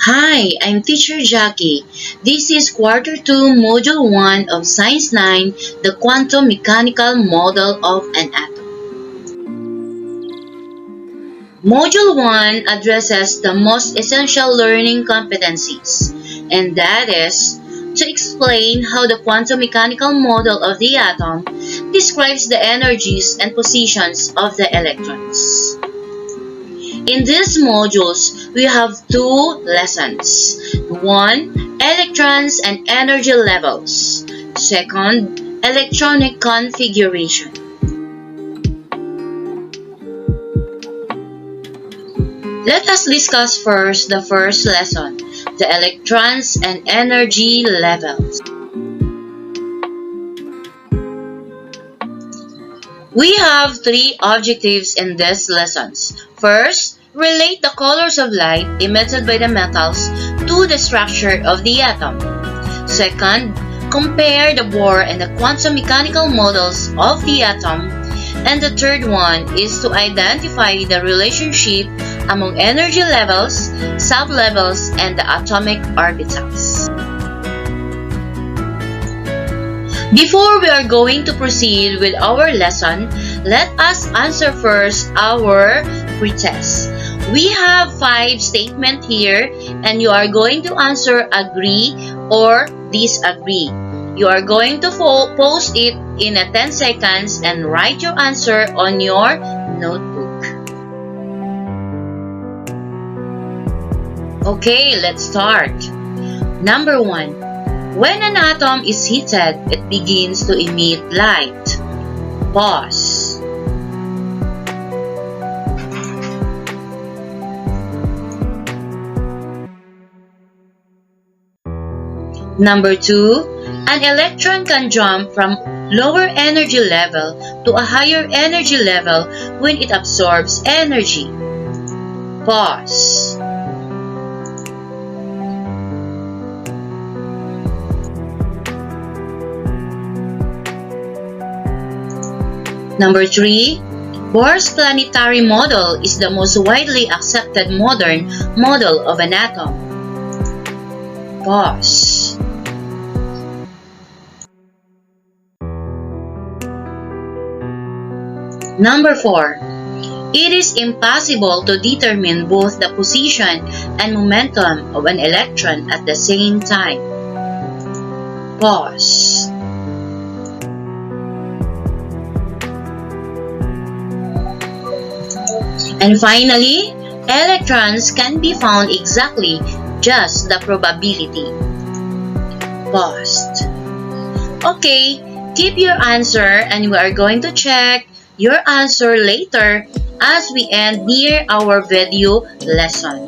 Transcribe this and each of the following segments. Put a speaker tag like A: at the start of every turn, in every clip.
A: Hi, I'm Teacher Jackie. This is Quarter 2, Module 1 of Science 9, the Quantum Mechanical Model of an Atom. Module 1 addresses the most essential learning competencies, and that is to explain how the quantum mechanical model of the atom describes the energies and positions of the electrons. In these modules, we have two lessons. One, electrons and energy levels. Second, electronic configuration. Let us discuss first the first lesson, the electrons and energy levels. We have three objectives in these lessons. First, relate the colors of light emitted by the metals to the structure of the atom. Second, compare the Bohr and the quantum mechanical models of the atom. And the third one is to identify the relationship among energy levels, sublevels, and the atomic orbitals. Before we are going to proceed with our lesson, let us answer first our pretest. We have 5 statements here and you are going to answer agree or disagree. You are going to post it in 10 seconds and write your answer on your notebook. Okay, let's start. Number 1. When an atom is heated, it begins to emit light. Pause. Number 2, an electron can jump from lower energy level to a higher energy level when it absorbs energy. Pause. Number 3, Bohr's planetary model is the most widely accepted modern model of an atom. Pause. Number 4, it is impossible to determine both the position and momentum of an electron at the same time. Pause. And finally, electrons can be found exactly just the probability. Paused. Okay, keep your answer and we are going to check your answer later as we end near our video lesson.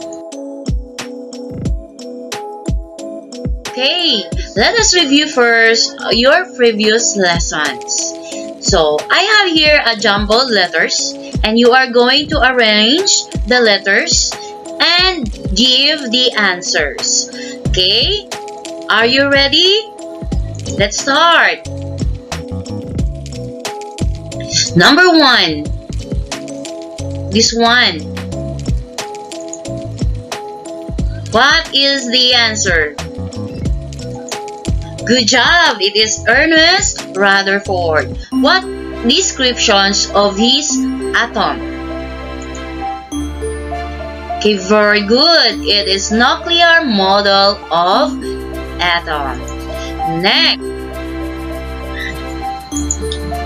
A: Okay, let us review first your previous lessons. So, I have here a jumbled letters and you are going to arrange the letters and give the answers. Okay? Are you ready? Let's start. Number 1. This one. What is the answer? Good job! It is Ernest Rutherford. What descriptions of his atom? Okay, very good. It is nuclear model of atom. Next.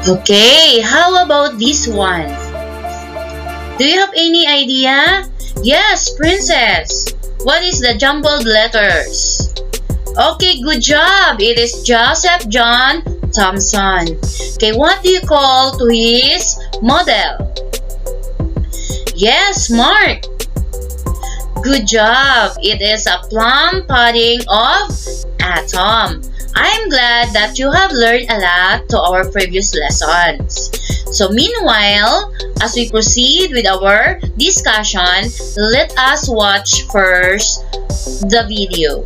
A: Okay, how about this one? Do you have any idea? Yes, Princess. What is the jumbled letters? Okay, good job. It is Joseph John Thomson. Okay, what do you call to his model? Yes, Mark. Good job. It is a plum pudding of atom. I'm glad that you have learned a lot to our previous lessons. So meanwhile, as we proceed with our discussion, let us watch first the video.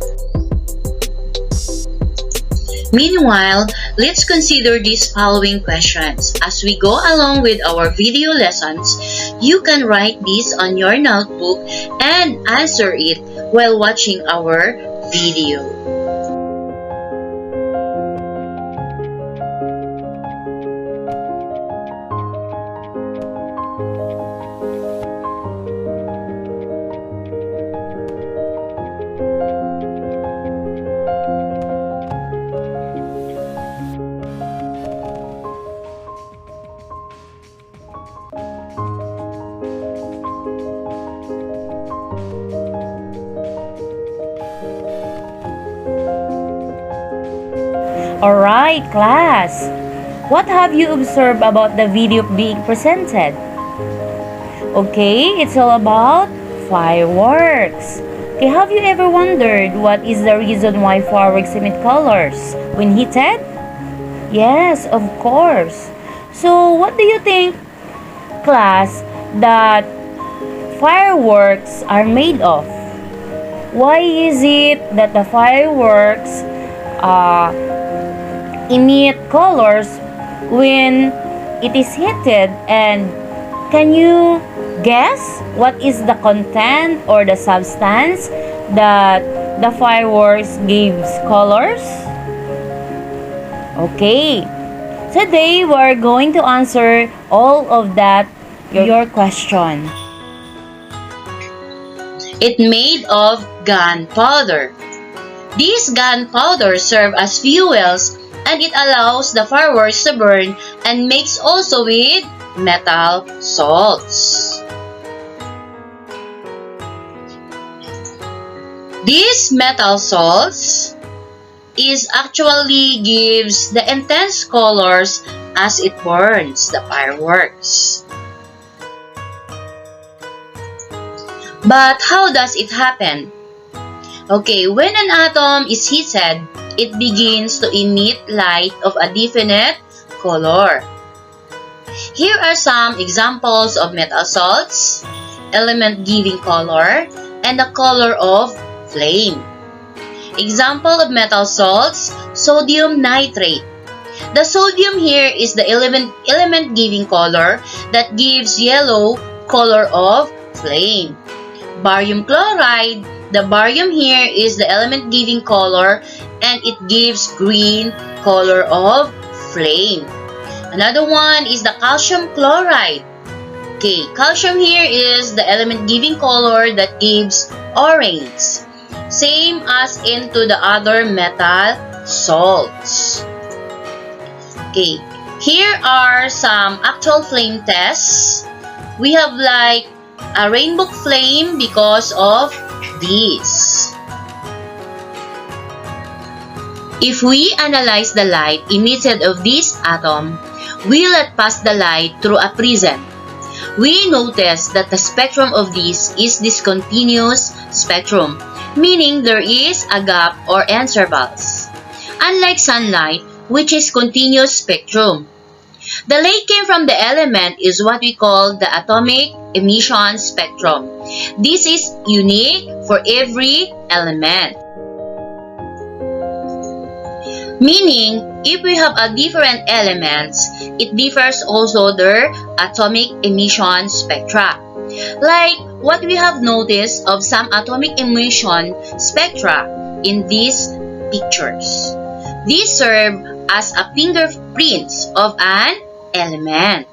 A: Meanwhile, let's consider these following questions. As we go along with our video lessons, you can write this on your notebook and answer it while watching our video.
B: Alright, class. What have you observed about the video being presented? Okay, it's all about fireworks. Okay, have you ever wondered what is the reason why fireworks emit colors when heated? Yes, of course. So, what do you think, class, that fireworks are made of? Why is it that the fireworks emit colors when it is heated? And can you guess what is the content or the substance that the fireworks gives colors? Okay, today we are going to answer all of that, your question.
A: It made of gunpowder. These gunpowder serve as fuels, and it allows the fireworks to burn and mix also with metal salts. These metal salts is actually gives the intense colors as it burns the fireworks. But how does it happen? Okay, when an atom is heated, it begins to emit light of a definite color. Here are some examples of metal salts, element giving color, and the color of flame. Example of metal salts, sodium nitrate. The sodium here is the element giving color that gives yellow color of flame. Barium chloride, the barium here is the element giving color and it gives green color of flame. Another one is the calcium chloride. Okay, calcium here is the element giving color that gives orange. Same as into the other metal salts. Okay, here are some actual flame tests. We have like a rainbow flame because of this. If we analyze the light emitted of this atom, we let pass the light through a prism. We notice that the spectrum of this is discontinuous spectrum, meaning there is a gap or intervals. Unlike sunlight, which is continuous spectrum. The light came from the element is what we call the atomic emission spectrum. This is unique for every element. Meaning, if we have a different elements, it differs also their atomic emission spectra. Like what we have noticed of some atomic emission spectra in these pictures. These serve as a fingerprints of an element.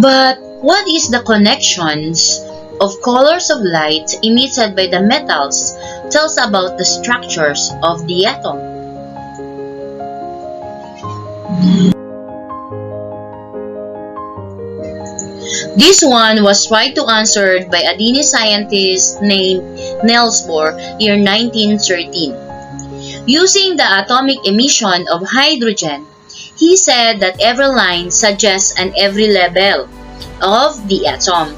A: But what is the connections of colors of light emitted by the metals tells about the structures of the atom? This one was tried to answer by a Danish scientist named Niels Bohr year 1913. Using the atomic emission of hydrogen, he said that every line suggests an every level of the atom.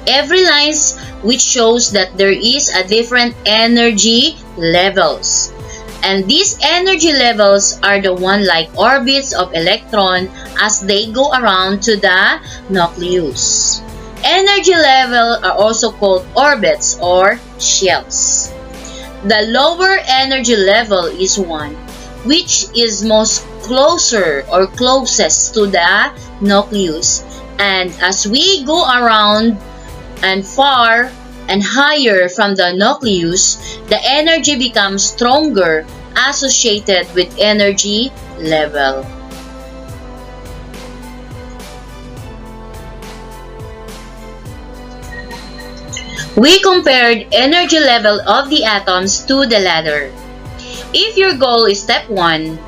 A: Every line which shows that there is a different energy levels. And these energy levels are the one like orbits of electron as they go around to the nucleus. Energy level are also called orbits or shells. The lower energy level is one which is most closer or closest to the nucleus, and as we go around and far and higher from the nucleus, the energy becomes stronger associated with energy level. We compared energy level of the atoms to the ladder. If your goal is step 1,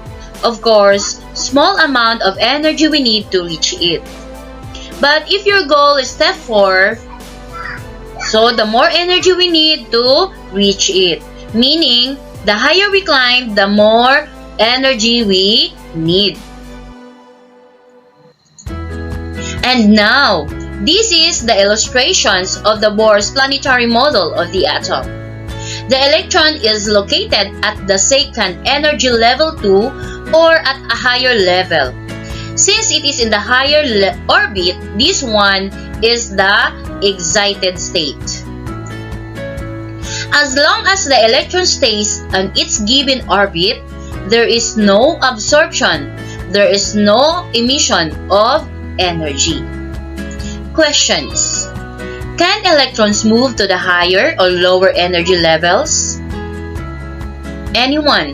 A: of course, small amount of energy we need to reach it. But if your goal is step 4, so the more energy we need to reach it. Meaning, the higher we climb, the more energy we need. And now, this is the illustrations of the Bohr's planetary model of the atom. The electron is located at the second energy level 2 or at a higher level. Since it is in the higher orbit, this one is the excited state. As long as the electron stays on its given orbit, there is no absorption, there is no emission of energy. Questions. Can electrons move to the higher or lower energy levels? Anyone?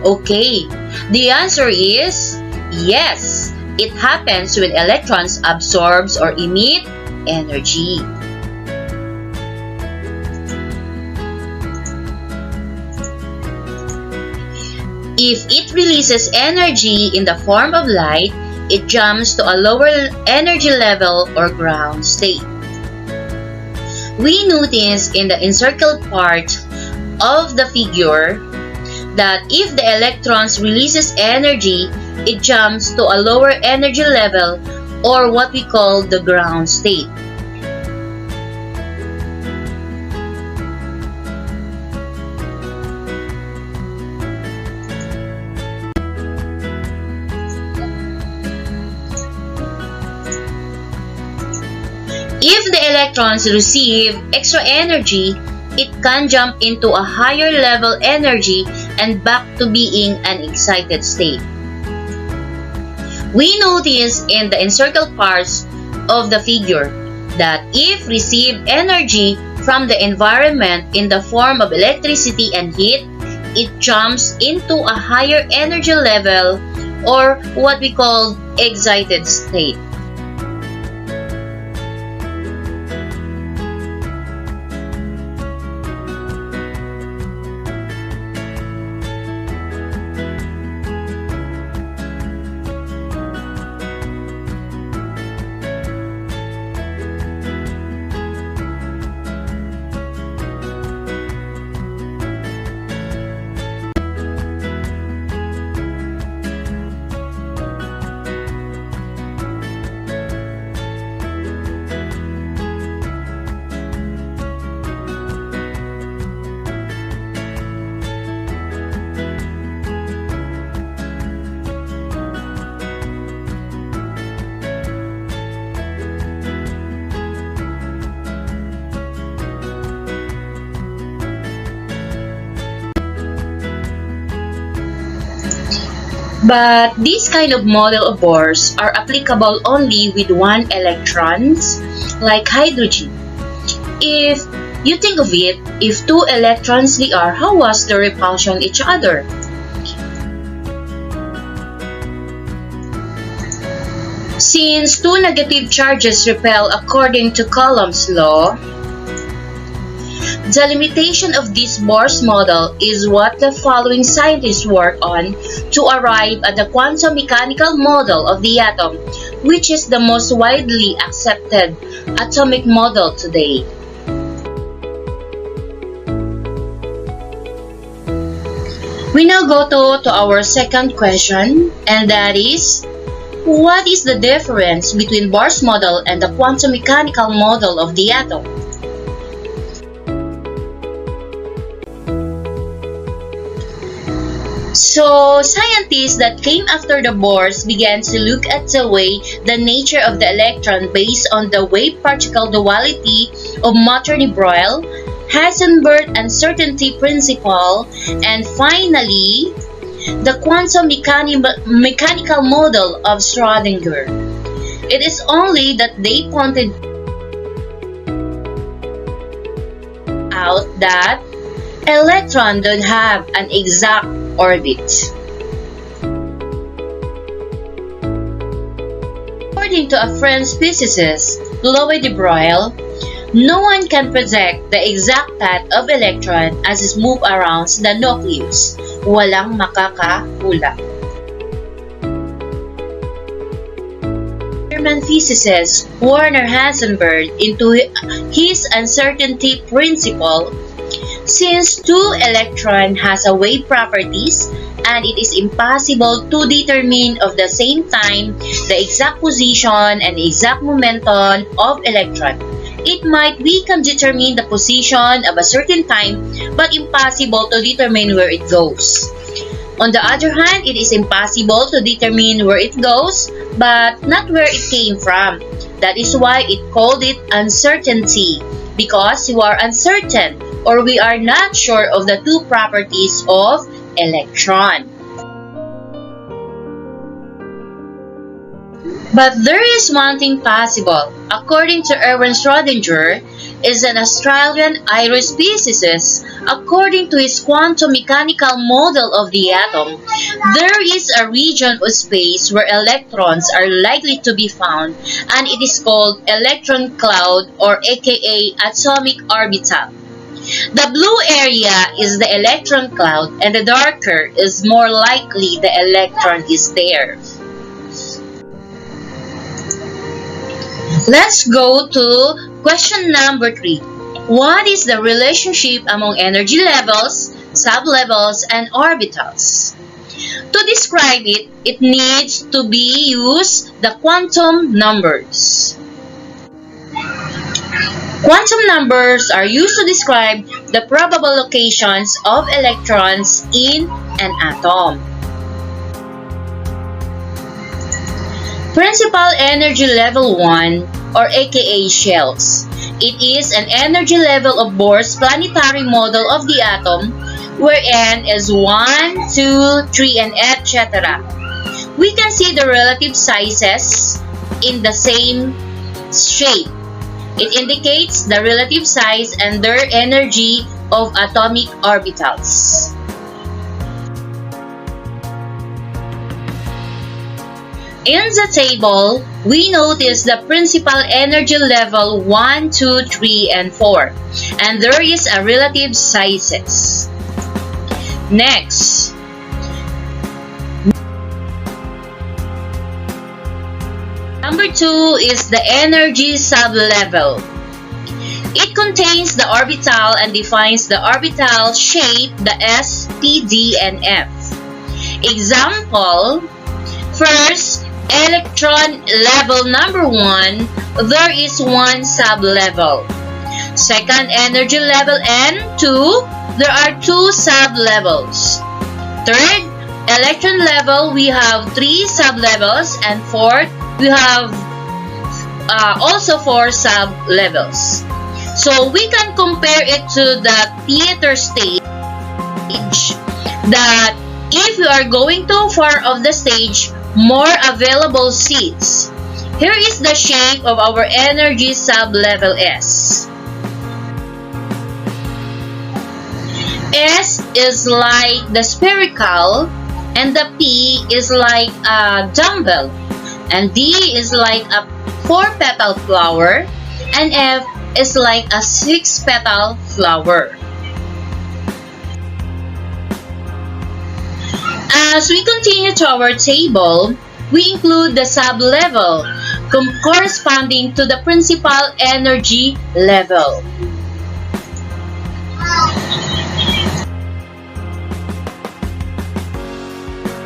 A: Okay, the answer is yes. It happens when electrons absorbs or emit energy. If it releases energy in the form of light, it jumps to a lower energy level or ground state. We notice in the encircled part of the figure that if the electrons releases energy, it jumps to a lower energy level or what we call the ground state. If the electrons receive extra energy, it can jump into a higher level energy and back to being an excited state. We notice in the encircled parts of the figure that if received energy from the environment in the form of electricity and heat, it jumps into a higher energy level or what we call excited state. But this kind of model of Bohr's are applicable only with one electrons, like hydrogen. If you think of it, if two electrons they are, how was the repulsion each other? Since two negative charges repel according to Coulomb's law, the limitation of this Bohr's model is what the following scientists work on to arrive at the quantum mechanical model of the atom, which is the most widely accepted atomic model today. We now go to our second question, and that is, what is the difference between Bohr's model and the quantum mechanical model of the atom? So, scientists that came after the Bohrs began to look at the way the nature of the electron based on the wave-particle duality of Montagnier-Breuil, Heisenberg uncertainty principle, and finally, the quantum mechanical model of Schrödinger. It is only that they pointed that electrons don't have an exact orbit. According to a French physicist, Louis de Broglie, no one can predict the exact path of electron as it moves around the nucleus. Walang makakahula. German physicist Werner Heisenberg into his uncertainty principle, since two electrons has a wave properties and it is impossible to determine of the same time the exact position and exact momentum of electron. We can determine the position of a certain time but impossible to determine where it goes. On the other hand, it is impossible to determine where it goes but not where it came from. That is why it called it uncertainty, because you are uncertain or we are not sure of the two properties of electron. But there is one thing possible. According to Erwin Schrödinger, is an Australian Irish physicist. According to his quantum mechanical model of the atom, there is a region of space where electrons are likely to be found, and it is called electron cloud, or aka atomic orbital. The blue area is the electron cloud and the darker is more likely the electron is there. Let's go to question number 3. What is the relationship among energy levels, sublevels, and orbitals? To describe it, it needs to be used the quantum numbers. Quantum numbers are used to describe the probable locations of electrons in an atom. Principal energy level 1, or aka shells. It is an energy level of Bohr's planetary model of the atom, where n is 1, 2, 3, and etc. We can see the relative sizes in the same shape. It indicates the relative size and their energy of atomic orbitals. In the table, we notice the principal energy level 1, 2, 3, and 4, and there is a relative sizes. Next, number 2 is the energy sublevel. It contains the orbital and defines the orbital shape, the s, p, d, and f. Example, first, electron level number 1, there is one sublevel. Second, energy level n2, there are two sublevels. Third, electron level, we have 3 sublevels, and fourth, we have also 4 sublevels. So we can compare it to the theater stage, that if you are going too far of the stage, more available seats. Here is the shape of our energy sublevel S. S is like the spherical, and the P is like a dumbbell, and D is like a 4-petal flower, and F is like a 6-petal flower. As we continue to our table, we include the sublevel corresponding to the principal energy level.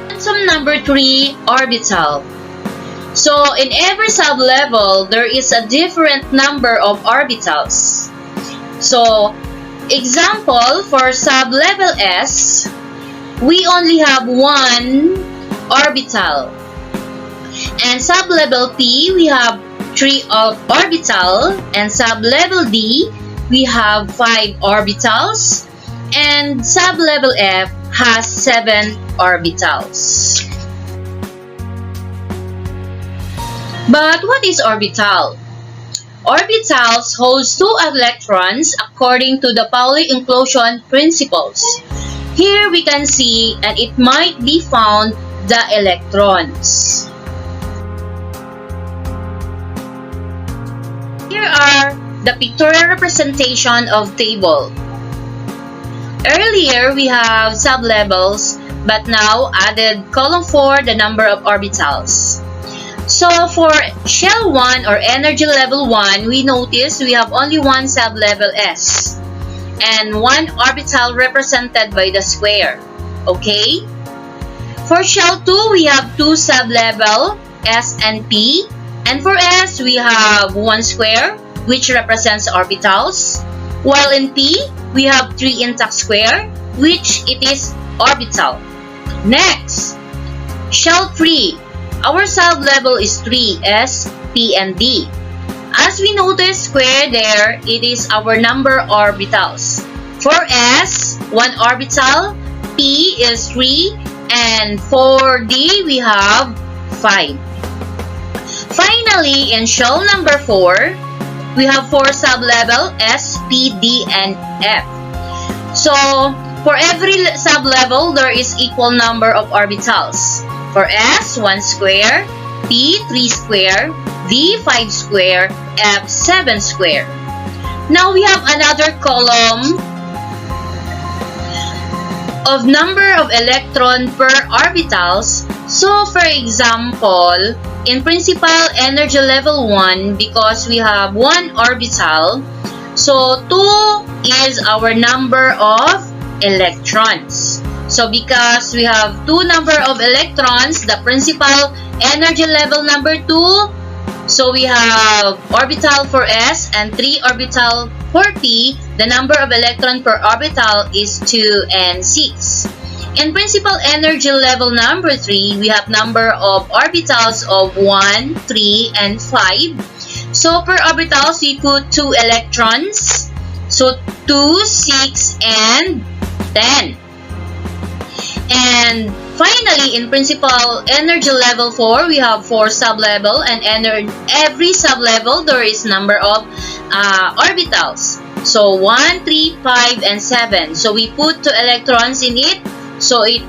A: Quantum number 3, orbital. So in every sublevel, there is a different number of orbitals. So, example, for sublevel S, we only have one orbital. And sublevel P, we have 3 orbital. And sublevel D, we have 5 orbitals. And sublevel F has 7 orbitals. But what is orbital? Orbitals holds two electrons according to the Pauli inclusion principles. Here we can see, and it might be found, the electrons. Here are the pictorial representation of table. Earlier we have sublevels, but now added column 4 the number of orbitals. So for shell 1 or energy level 1, we notice we have only one sublevel S and one orbital represented by the square. Okay? For shell 2, we have two sublevel S and P, and for S, we have one square which represents orbitals, while in P, we have three intact square which it is orbital. Next, shell 3. Our sublevel is 3, S, P, and D. As we notice square there, it is our number orbitals. For S, 1 orbital, P is 3, and for D, we have 5. Finally, in shell number 4, we have 4 sublevel, S, P, D, and F. So, for every sublevel, there is equal number of orbitals. For S, 1 square, P, 3 square, D, 5 square, F, 7 square. Now we have another column of number of electron per orbitals. So for example, in principal energy level 1, because we have 1 orbital, so 2 is our number of electrons. So because we have 2 number of electrons, the principal energy level number 2, so we have orbital for S and 3 orbital for P. The number of electron per orbital is 2 and 6. In principal energy level number 3, we have number of orbitals of 1, 3, and 5. So per orbitals, we put 2 electrons. So 2, 6, and 10. And finally, in principal energy level 4, we have 4 sublevel, and every sublevel there is number of orbitals. So 1, 3, 5, and 7. So we put 2 electrons in it, so it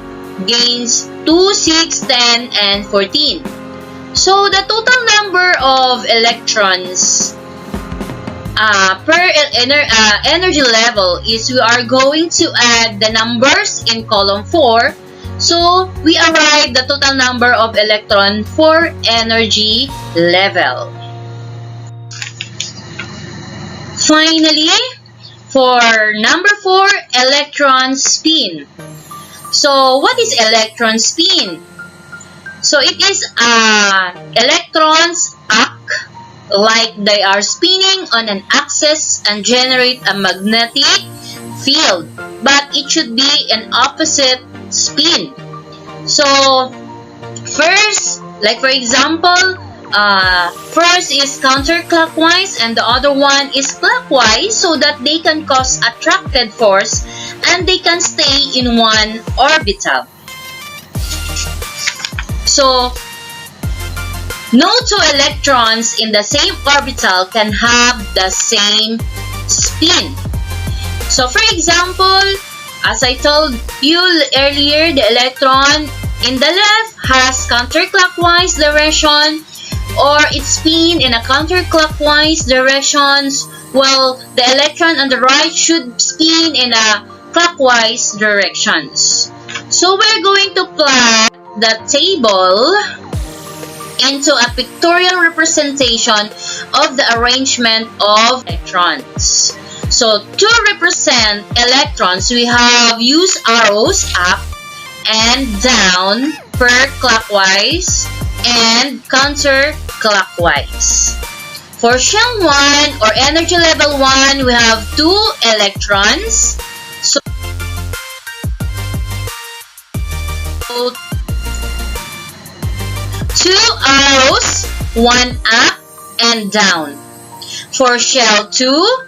A: gains 2, 6, 10, and 14. So the total number of electrons per energy level is, we are going to add the numbers in column 4. So we arrive the total number of electron for energy level. Finally, for number 4, electron spin. So what is electron spin? So it is electrons act like they are spinning on an axis and generate a magnetic field, but it should be an opposite spin. So first, like for example, first is counterclockwise and the other one is clockwise, so that they can cause attracted force and they can stay in one orbital. So no 2 electrons in the same orbital can have the same spin. So for example, as I told you earlier, the electron in the left has counterclockwise direction, or its spin in a counterclockwise directions, while the electron on the right should spin in a clockwise directions. So we're going to plot the table into a pictorial representation of the arrangement of electrons. So to represent electrons, we have used arrows up and down per clockwise and counterclockwise. For shell 1 or energy level 1, we have 2 electrons. So 2 arrows, 1 up and down. For shell 2,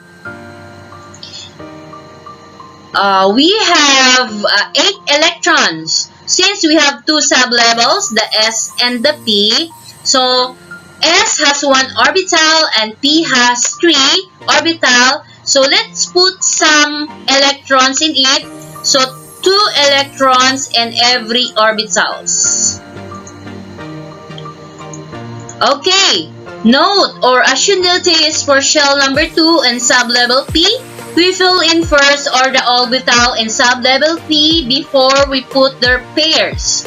A: we have 8 electrons. Since we have 2 sublevels, the S and the P, so S has one orbital and P has three orbital. So let's put some electrons in it. So two electrons in every orbitals. Okay. Note or as you notice for shell number 2 and sublevel P, we fill in first or the orbital in sublevel P before we put their pairs.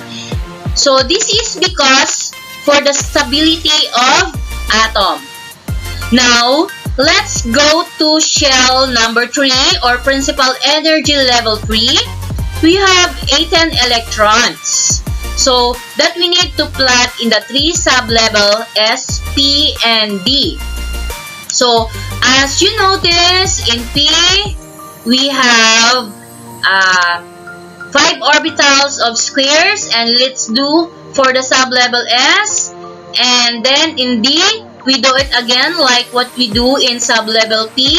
A: So this is because for the stability of atom. Now, let's go to shell number 3 or principal energy level 3. We have 18 electrons. So that we need to plot in the 3 sublevel S, P, and D. So as you notice in P, we have 5 orbitals of squares, and let's do for the sublevel S. And then in D, we do it again like what we do in sublevel P.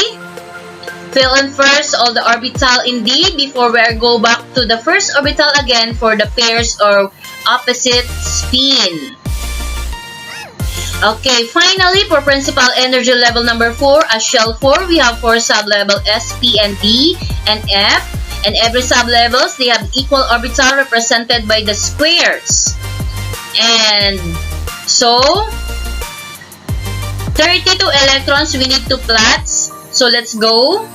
A: Fill in first all the orbital in D before we go back to the first orbital again for the pairs or opposite spin. Okay, finally for principal energy level number 4, as shell 4, we have 4 sublevel S, P, and D, and F. And every sublevels, they have equal orbital represented by the squares. And so, 32 electrons we need to plot. So let's go.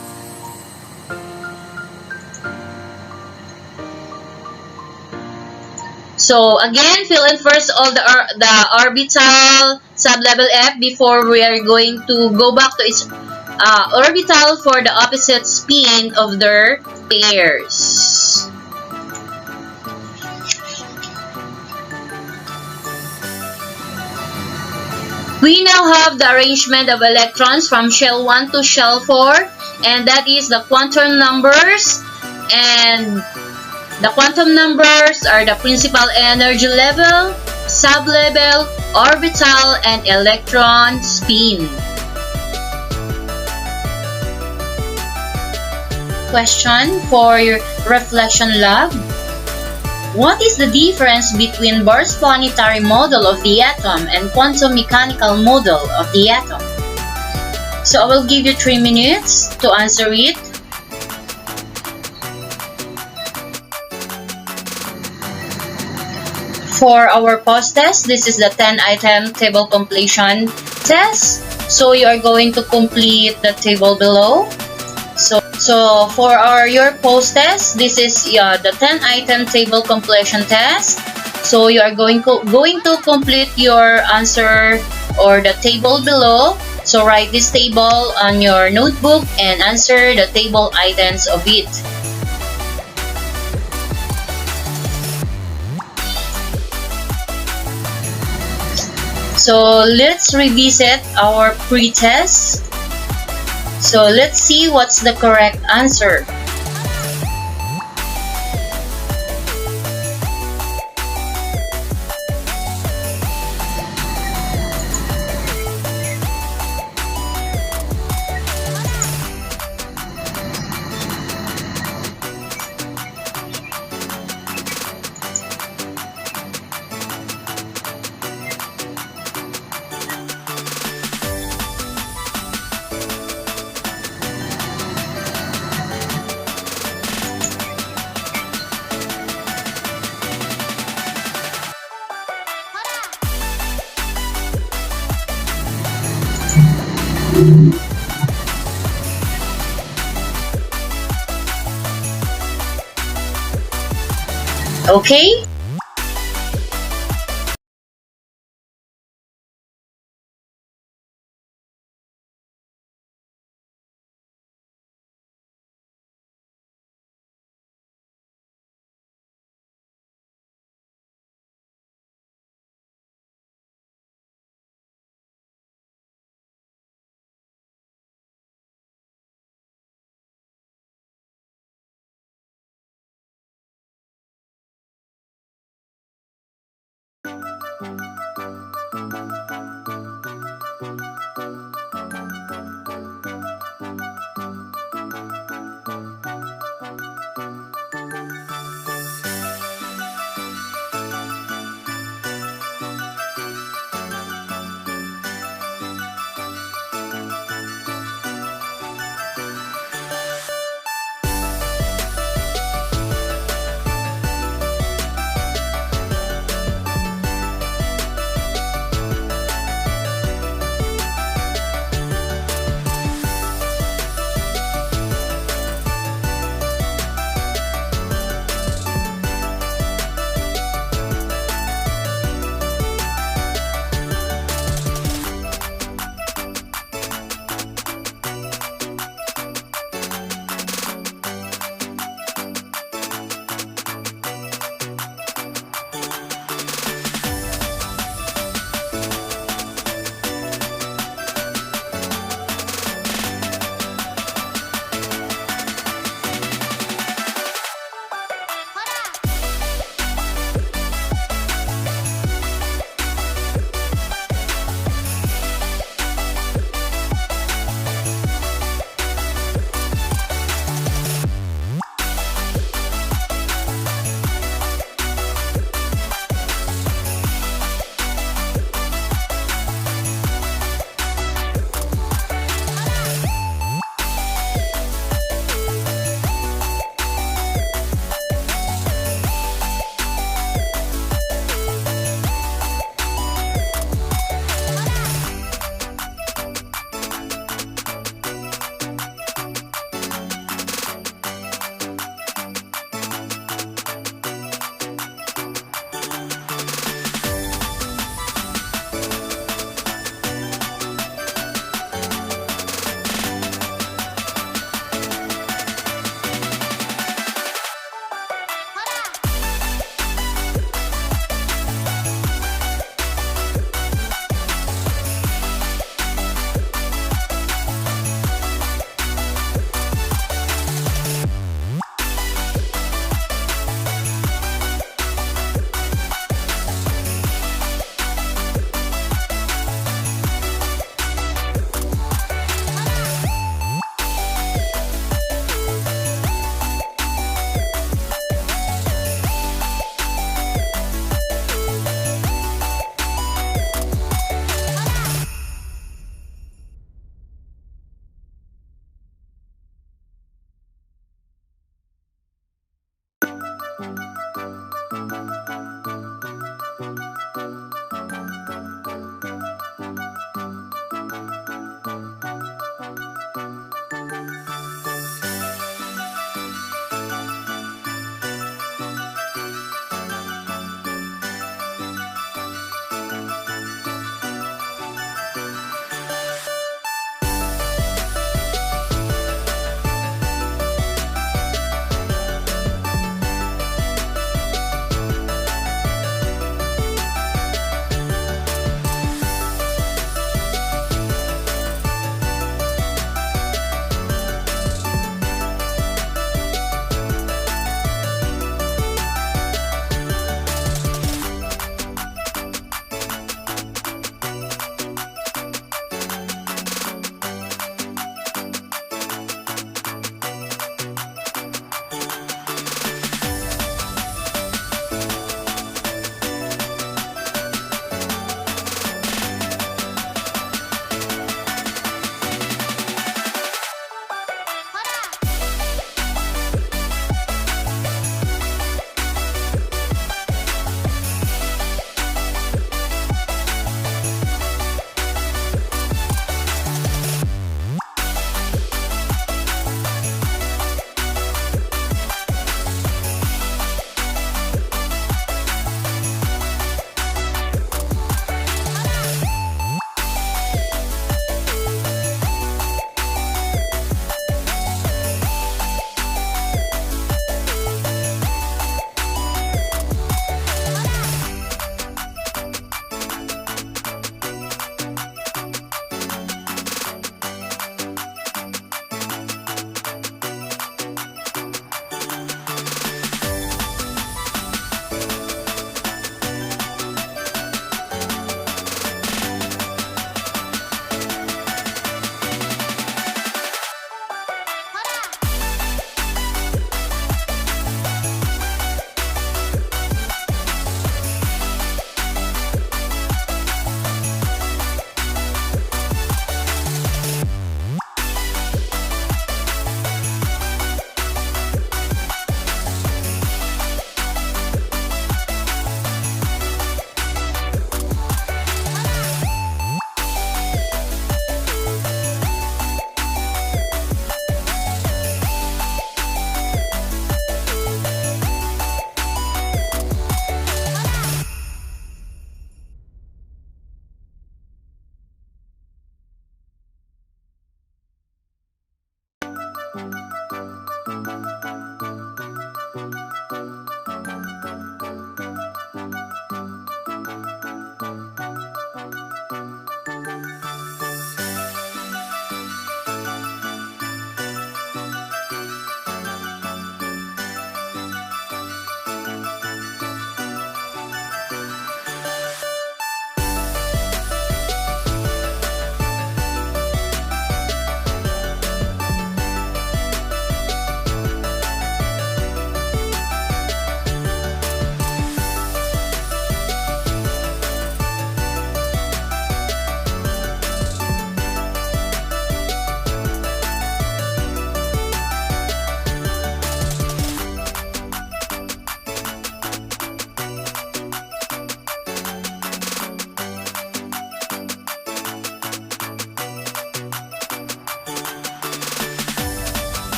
A: So again, fill in first all the orbital sublevel F before we are going to go back to its orbital for the opposite spin of their pairs. We now have the arrangement of electrons from shell 1 to shell 4, and that is the quantum numbers. And the quantum numbers are the principal energy level, sublevel, orbital, and electron spin. Question for your reflection lab. What is the difference between Bohr's planetary model of the atom and quantum mechanical model of the atom? So I will give you 3 minutes to answer it. For our post test, this is the 10-item table completion test. So you are going to complete the table below. So for your post test, this is the 10-item table completion test. So you are going to complete your answer or the table below. So write this table on your notebook and answer the table items of it. So let's revisit our pre-test. So let's see what's the correct answer. Okay?